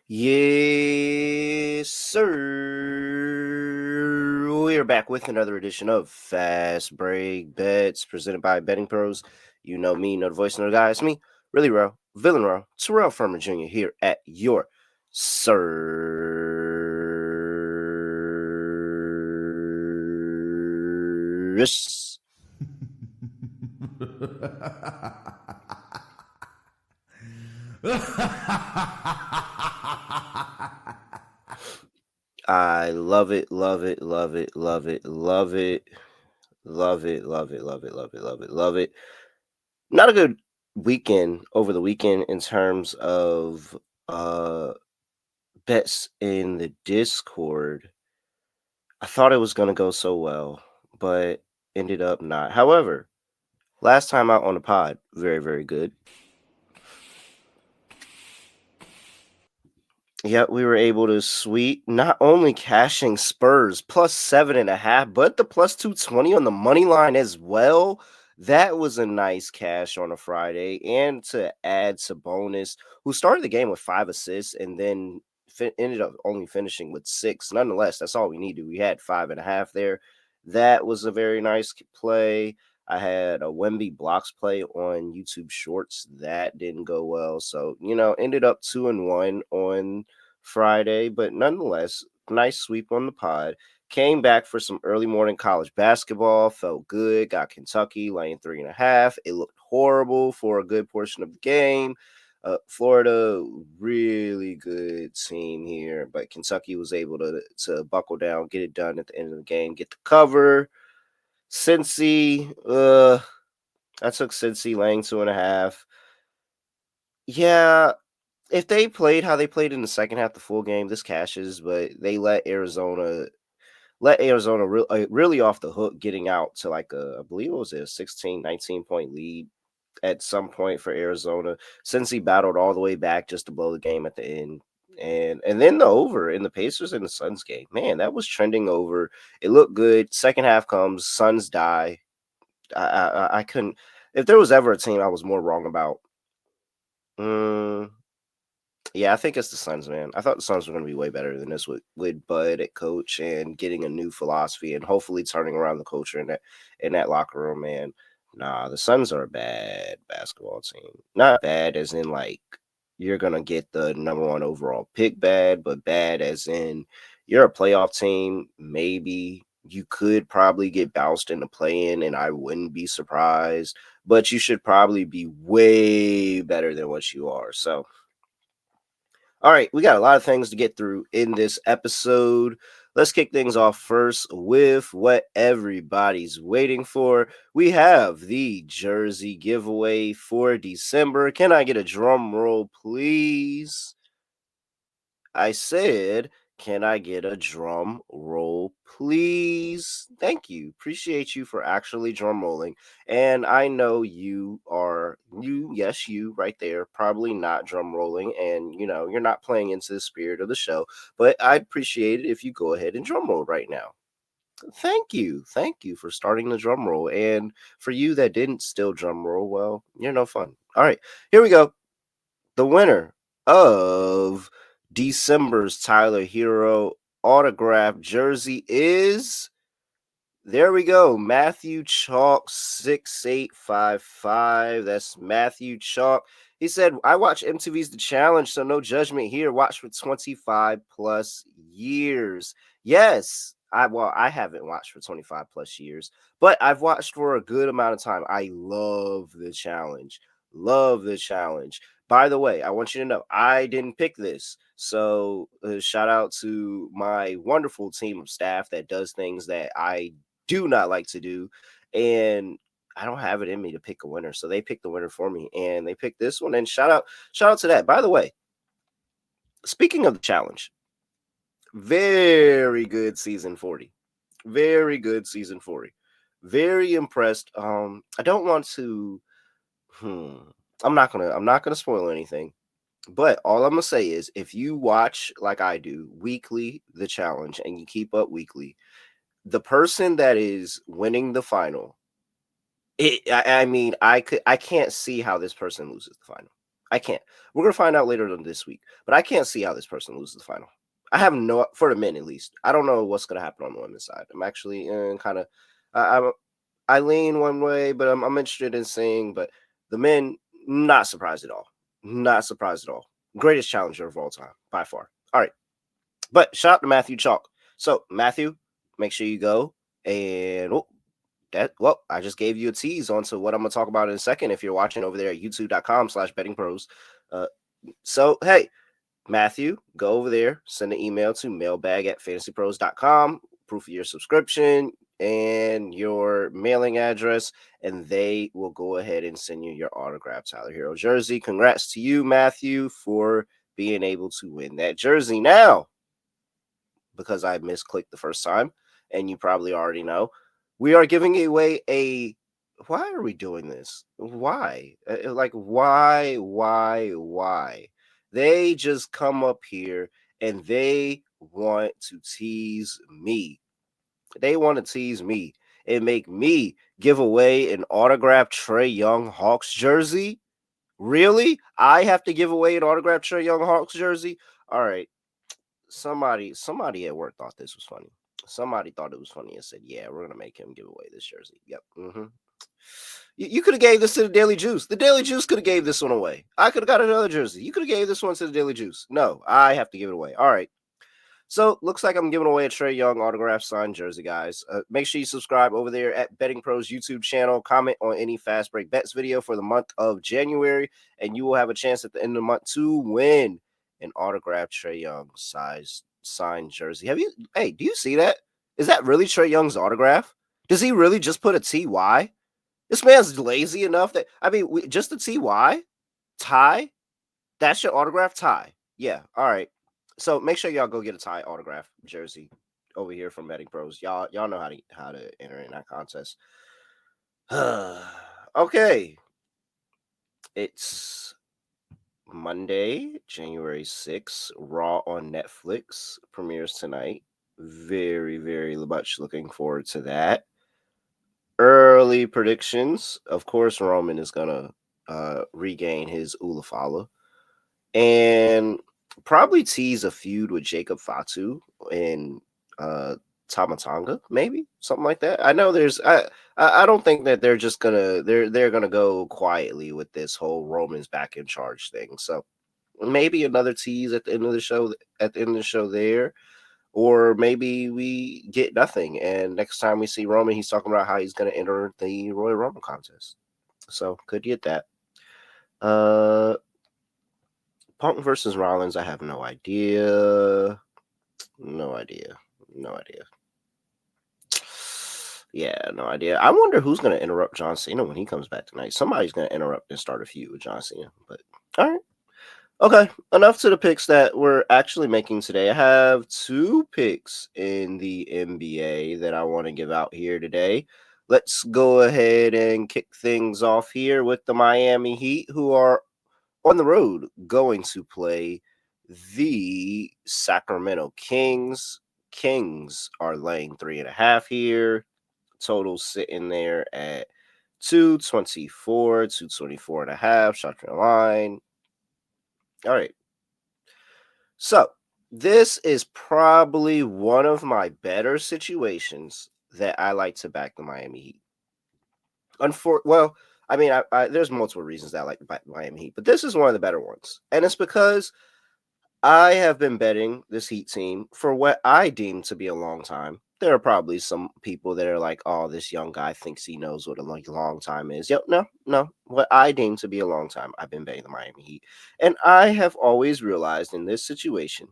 Yes, sir. We're back with another edition of Fast Break Bets presented by BettingPros. You know me, know the voice, know the guy. It's me, really Row, Villain Row, Terrell Furman Jr. here at your service. I love it, love it, love it, love it, love it, love it, love it, love it, love it, love it, love it. Not a good weekend over the weekend in terms of bets in the Discord. I thought it was going to go so well, but ended up not. However, last time out on the pod, very, very good. Yet we were able to sweep not only cashing Spurs plus 7.5, but the plus 220 on the money line as well. That was a nice cash on a Friday. And to add Sabonis, who started the game with 5 assists and then ended up only finishing with 6. Nonetheless, that's all we needed. We had 5.5 there. That was a very nice play. I had a Wemby blocks play on YouTube Shorts. That didn't go well. So, ended up 2-1 on Friday, but nonetheless, nice sweep on the pod. Came back for some early morning college basketball. Felt good. Got Kentucky laying 3.5. It looked horrible for a good portion of the game. Florida, really good team here, but Kentucky was able to buckle down, get it done at the end of the game, get the cover. Cincy, I took Cincy laying 2.5. Yeah, if they played how they played in the second half, the full game, this cashes, but they let Arizona really off the hook, getting out to like I believe it was a 16, 19 point lead at some point for Arizona, since he battled all the way back just to blow the game at the end. And then the over in the Pacers and the Suns game. Man, that was trending over. It looked good. Second half comes, Suns die. I couldn't. If there was ever a team I was more wrong about, yeah, I think it's the Suns, man. I thought the Suns were going to be way better than this with Bud at coach and getting a new philosophy and hopefully turning around the culture in that locker room, man. Nah, the Suns are a bad basketball team. Not bad as in like you're gonna get the number one overall pick bad, but bad as in you're a playoff team. Maybe you could probably get bounced in the play-in, and I wouldn't be surprised. But you should probably be way better than what you are. So all right, we got a lot of things to get through in this episode. Let's kick things off first with what everybody's waiting for. We have the jersey giveaway for December. Can I get a drum roll, please? I said, can I get a drum roll, please? Thank you. Appreciate you for actually drum rolling. And I know yes, you right there, probably not drum rolling. And, you're not playing into the spirit of the show. But I'd appreciate it if you go ahead and drum roll right now. Thank you. Thank you for starting the drum roll. And for you that didn't still drum roll, well, you're no fun. All right, here we go. The winner of December's Tyler Hero autograph jersey is, there we go, Matthew Chalk 6855. That's Matthew Chalk. He said, I watch MTV's The Challenge, so no judgment here. Watch for 25 plus years. Yes, I haven't watched for 25 plus years, but I've watched for a good amount of time. I love The Challenge. Love The Challenge. By the way, I want you to know I didn't pick this. So shout out to my wonderful team of staff that does things that I do not like to do. And I don't have it in me to pick a winner. So they picked the winner for me and they picked this one. And shout out to that. By the way, speaking of The Challenge, very good season 40. Very good season 40. Very impressed. I don't want to I'm not gonna spoil anything. But all I'm gonna say is, if you watch like I do weekly the challenge and you keep up weekly, the person that is winning the final, I mean, I can't see how this person loses the final. I can't. We're gonna find out later on this week, but I can't see how this person loses the final. I have no, for the men at least. I don't know what's gonna happen on the women's side. I'm actually kind of, I, I lean one way, but I'm interested in seeing. But the men, not surprised at all. Not surprised at all. Greatest challenger of all time by far. All right, but shout out to Matthew Chalk. So Matthew, make sure you go and I just gave you a tease onto what I'm gonna talk about in a second. If you're watching over there at youtube.com/bettingpros, so hey, Matthew, go over there, send an email to mailbag@fantasypros.com, proof of your subscription and your mailing address, and they will go ahead and send you your autographed Tyler Hero jersey. Congrats to you, Matthew, for being able to win that jersey. Now, because I misclicked the first time, and you probably already know, we are giving away a. Why are we doing this? Why? Like, why? They just come up here and they want to tease me. They want to tease me and make me give away an autographed Trae Young Hawks jersey. Really? I have to give away an autographed Trae Young Hawks jersey? All right. Somebody at work thought this was funny. Somebody thought it was funny and said, "Yeah, we're gonna make him give away this jersey." Yep. You could have gave this to the Daily Juice. The Daily Juice could have gave this one away. I could have got another jersey. You could have gave this one to the Daily Juice. No, I have to give it away. All right. So looks like I'm giving away a Trae Young autograph signed jersey, guys. Make sure you subscribe over there at Betting Pros YouTube channel. Comment on any fast break bets video for the month of January, and you will have a chance at the end of the month to win an autographed Trae Young size signed jersey. Have you? Hey, do you see that? Is that really Trae Young's autograph? Does he really just put a TY? This man's lazy enough that just a TY tie. That's your autograph tie. Yeah. All right. So make sure y'all go get a tie autograph jersey over here from Betting Pros. Y'all know how to enter in that contest. Okay. It's Monday, January 6th. Raw on Netflix premieres tonight. Very, very much looking forward to that. Early predictions. Of course, Roman is gonna regain his Ulafala. And probably tease a feud with Jacob Fatu and Tamatanga, maybe something like that. I know I don't think that they're gonna go quietly with this whole Roman's back in charge thing. So maybe another tease at the end of the show there. Or maybe we get nothing, and next time we see Roman, he's talking about how he's going to enter the Royal Rumble contest. So could get that. Punk versus Rollins, I have no idea. No idea. Yeah, no idea. I wonder who's going to interrupt John Cena when he comes back tonight. Somebody's going to interrupt and start a feud with John Cena. But all right. Okay, enough to the picks that we're actually making today. I have 2 picks in the NBA that I want to give out here today. Let's go ahead and kick things off here with the Miami Heat, who are on the road going to play the Sacramento Kings. Kings are laying 3.5 here. Total sitting there at 224, 224.5. Shot your line. All right. So this is probably one of my better situations that I like to back the Miami Heat. There's multiple reasons that I like to back the Miami Heat, but this is one of the better ones. And it's because I have been betting this Heat team for what I deem to be a long time. There are probably some people that are like, "Oh, this young guy thinks he knows what a long time is." Yep, no. What I deem to be a long time, I've been betting the Miami Heat, and I have always realized in this situation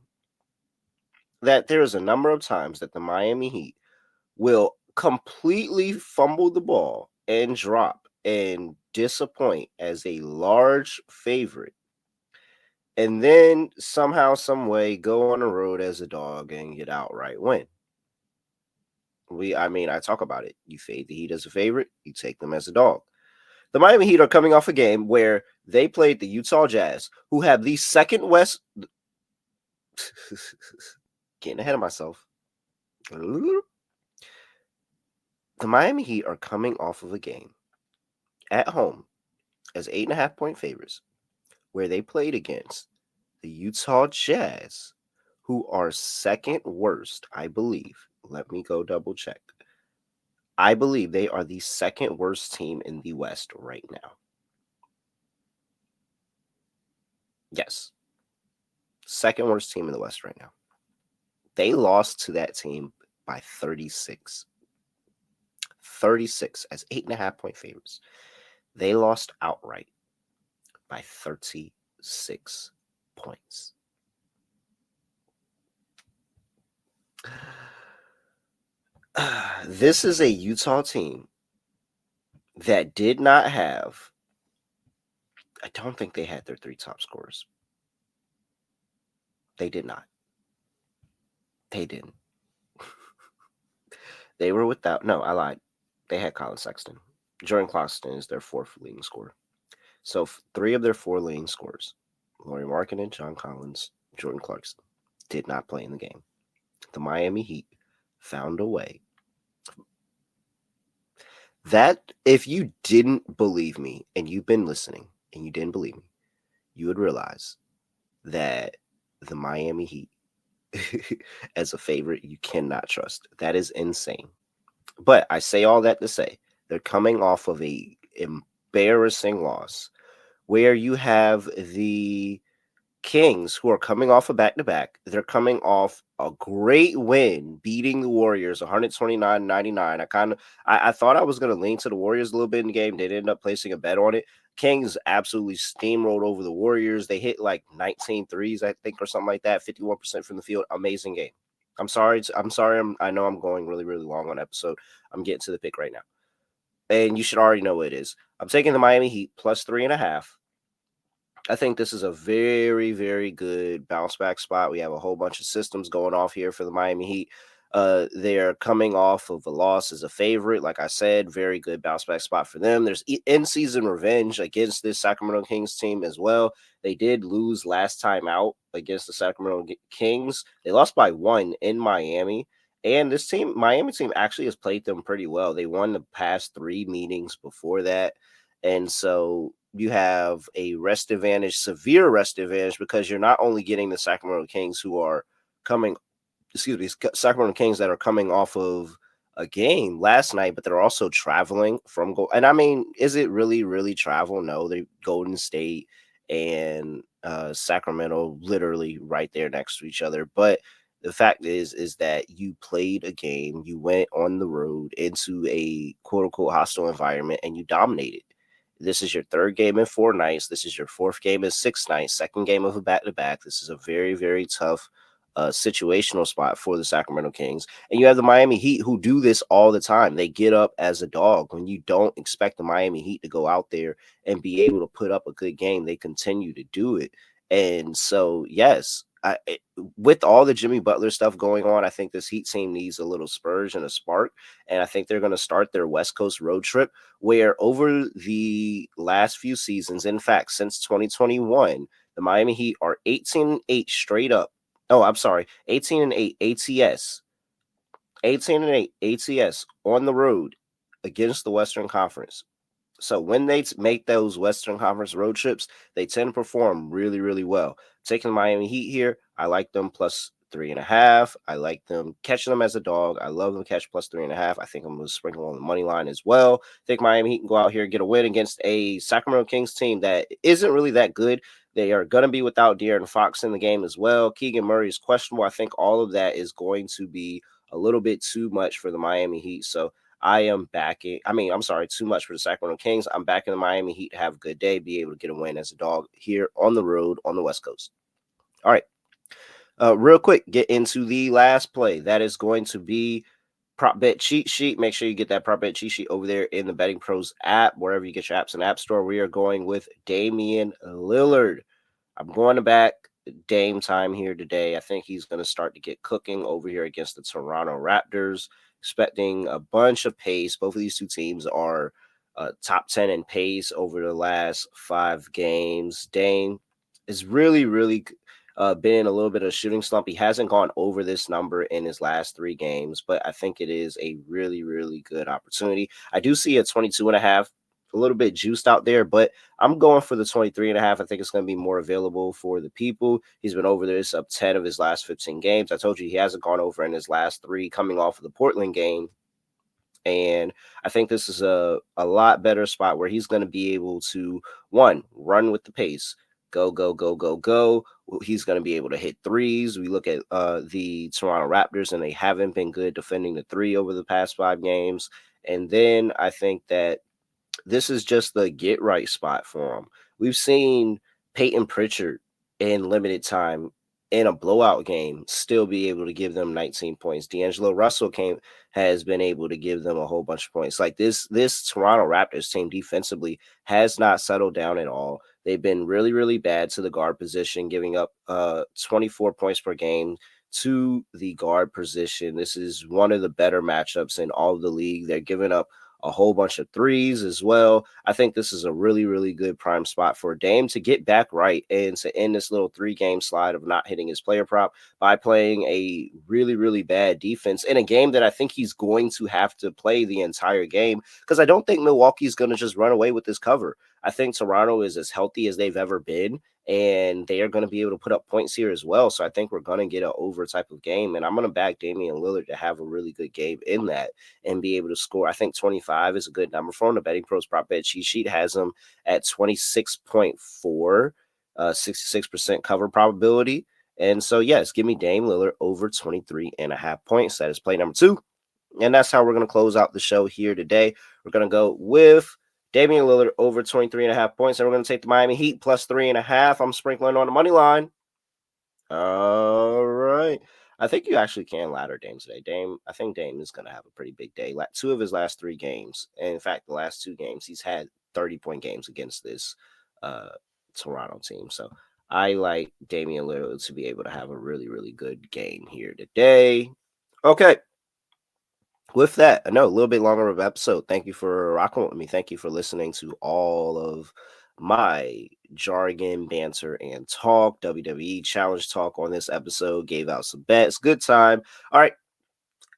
that there is a number of times that the Miami Heat will completely fumble the ball and drop and disappoint as a large favorite, and then somehow, some way, go on the road as a dog and get outright win. I talk about it. You fade the Heat as a favorite, you take them as a dog. The Miami Heat are coming off a game where They played the Utah Jazz, who have the second West. Getting ahead of myself. The Miami Heat are coming off of a game at home as 8.5-point favorites, where they played against the Utah Jazz, who are second worst, I believe. Let me go double check. I believe they are the second worst team in the West right now. Yes. Second worst team in the West right now. They lost to that team by 36. 36 as 8.5-point favorites. They lost outright by 36 points. This is a Utah team that did not have, I don't think they had their three top scorers. They did not. They didn't. They were without, no, I lied. They had Colin Sexton. Jordan Clarkson is their fourth leading scorer. So three of their four leading scorers, Lauri Markkanen, John Collins, Jordan Clarkson, did not play in the game. The Miami Heat found a way. That, if you didn't believe me and you've been listening and you didn't believe me, you would realize that the Miami Heat, as a favorite, you cannot trust. That is insane. But I say all that to say they're coming off of a embarrassing loss where you have the Kings, who are coming off a back-to-back. They're coming off a great win, beating the Warriors 129-99. I thought I was going to lean to the Warriors a little bit in the game. They ended up placing a bet on it. Kings absolutely steamrolled over the Warriors. They hit like 19 threes, I think, or something like that, 51% from the field. Amazing game. I'm sorry. I know I'm going really, really long on episode. I'm getting to the pick right now. And you should already know what it is. I'm taking the Miami Heat plus 3.5. I think this is a very, very good bounce back spot. We have a whole bunch of systems going off here for the Miami Heat. They're coming off of a loss as a favorite. Like I said, very good bounce back spot for them. There's in-season revenge against this Sacramento Kings team as well. They did lose last time out against the Sacramento Kings. They lost by 1 in Miami. And this team, Miami team, actually has played them pretty well. They won the past 3 meetings before that. And so you have a rest advantage, severe rest advantage, because you're not only getting the Sacramento Kings who are Sacramento Kings that are coming off of a game last night, but they're also traveling from And I mean, is it really, really travel? No, they Golden State and Sacramento literally right there next to each other. But the fact is that you played a game, you went on the road into a quote unquote hostile environment, and you dominated. This is your third game in 4 nights. This is your fourth game in 6 nights, second game of a back-to-back. This is a very, very tough situational spot for the Sacramento Kings. And you have the Miami Heat, who do this all the time. They get up as a dog. When you don't expect the Miami Heat to go out there and be able to put up a good game, they continue to do it. And so, yes, with all the Jimmy Butler stuff going on, I think this Heat team needs a little spurge and a spark. And I think they're going to start their West Coast road trip, where over the last few seasons, in fact, since 2021, the Miami Heat are 18-8 straight up. Oh, I'm sorry, 18-8 ATS. 18-8 ATS on the road against the Western Conference. So when they make those Western Conference road trips, they tend to perform really, really well. Taking the Miami Heat here, I like them plus 3.5. I like them catching them as a dog. I love them catch plus 3.5. I think I'm going to sprinkle on the money line as well. I think Miami Heat can go out here and get a win against a Sacramento Kings team that isn't really that good. They are going to be without De'Aaron Fox in the game as well. Keegan Murray is questionable. I think all of that is going to be a little bit too much for the Miami Heat. So I am backing. Too much for the Sacramento Kings. I'm backing the Miami Heat to have a good day, be able to get a win as a dog here on the road on the West Coast. All right. Real quick, get into the last play. That is going to be prop bet cheat sheet. Make sure you get that prop bet cheat sheet over there in the BettingPros app, wherever you get your apps in the App Store. We are going with Damian Lillard. I'm going to back Dame time here today. I think he's going to start to get cooking over here against the Toronto Raptors. Expecting a bunch of pace. Both of these two teams are top 10 in pace over the last 5 games. Dame is really been in a little bit of a shooting slump. He hasn't gone over this number in his last 3 games, but I think it is a really good opportunity. I do see a 22.5, a little bit juiced out there, but I'm going for the 23.5. I think it's going to be more available for the people. He's been over this up 10 of his last 15 games. I told you he hasn't gone over in his last 3 coming off of the Portland game. And I think this is a lot better spot where he's going to be able to, one, run with the pace, go. He's going to be able to hit threes. We look at the Toronto Raptors, and they haven't been good defending the three over the past 5 games. And then I think that this is just the get right spot for him. We've seen Peyton Pritchard in limited time in a blowout game still be able to give them 19 points. D'Angelo Russell has been able to give them a whole bunch of points. Like this Toronto Raptors team defensively has not settled down at all. They've been really bad to the guard position, giving up 24 points per game to the guard position. This is one of the better matchups in all of the league. They're giving up a whole bunch of threes as well. I think this is a really good prime spot for Dame to get back right and to end this little 3-game slide of not hitting his player prop by playing a really bad defense in a game that I think he's going to have to play the entire game, because I don't think Milwaukee's going to just run away with this cover. I think Toronto is as healthy as they've ever been, and they are going to be able to put up points here as well. So I think we're going to get an over type of game, and I'm going to back Damian Lillard to have a really good game in that and be able to score. I think 25 is a good number for him. The BettingPros prop bet cheat sheet has him at 26.4, 66% cover probability. And so, yes, give me Dame Lillard over 23.5 points. That is play number 2. And that's how we're going to close out the show here today. We're going to go with Damian Lillard over 23.5 points. And we're going to take the Miami Heat plus 3.5. I'm sprinkling on the money line. All right. I think you actually can ladder Dame today. I think Dame is going to have a pretty big day. 2 of his last 3 games, and in fact, the last 2 games, he's had 30-point games against this Toronto team. So I like Damian Lillard to be able to have a really good game here today. Okay. With that, I know a little bit longer of an episode. Thank you for rocking with me. Thank you for listening to all of my jargon, banter, and talk. WWE challenge talk on this episode. Gave out some bets. Good time. All right.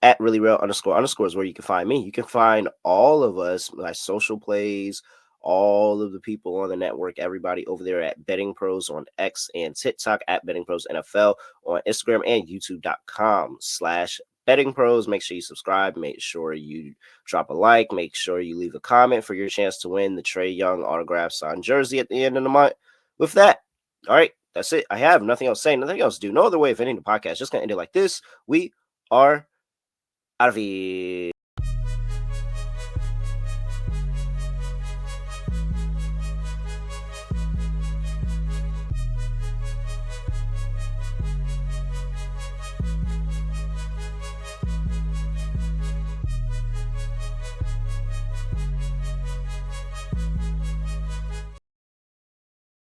At really real __ is where you can find me. You can find all of us, my social plays, all of the people on the network, everybody over there at Betting Pros on X and TikTok, at Betting Pros NFL on Instagram and YouTube.com/Betting Pros. Make sure you subscribe. Make sure you drop a like. Make sure you leave a comment for your chance to win the Trae Young autograph signed jersey at the end of the month. With that, all right, that's it. I have nothing else to say, nothing else to do. No other way of ending the podcast. Just going to end it like this. We are out of here.